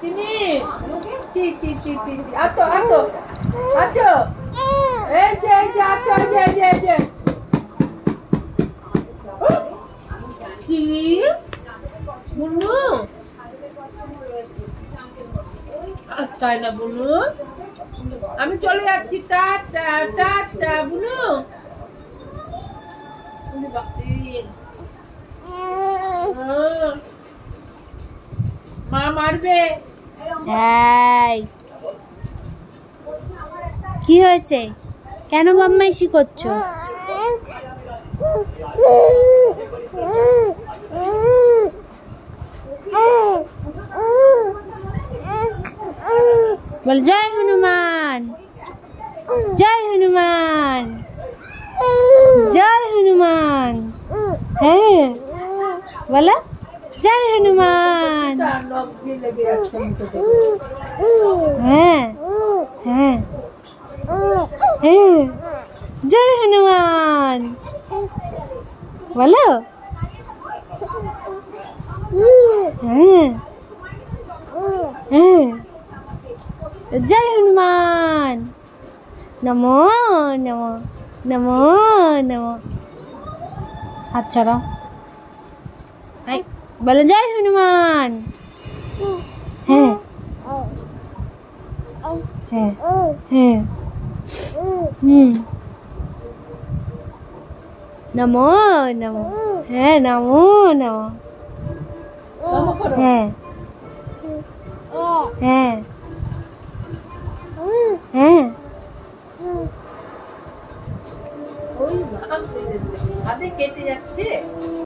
চিনি চি চি চি চি চি আতো আতো আতো এই যে আতো যে কি বুনু তাই না বুনু আমি চলে যাচ্ছি টাটা টাটা বুনু মা মারবে কি হয়েছে কেন বদমাইশি করছো বল জয় হনুমান জয় হনুমান জয় হনুমান হ্যাঁ বলো জয় হনুমান হ্যাঁ হ্যাঁ হ্যাঁ জয় হনুমান বলো হ্যাঁ হ্যাঁ জয় হনুমান নমো নমো নমো নমো হাত ছাড়াও বলো জয় হনুমান হ্যাঁ হ্যাঁ হ্যাঁ নমো নমো হ্যাঁ নমো নমো হ্যাঁ হ্যাঁ হ্যাঁ ওই ভাগ কেটে যাচ্ছে।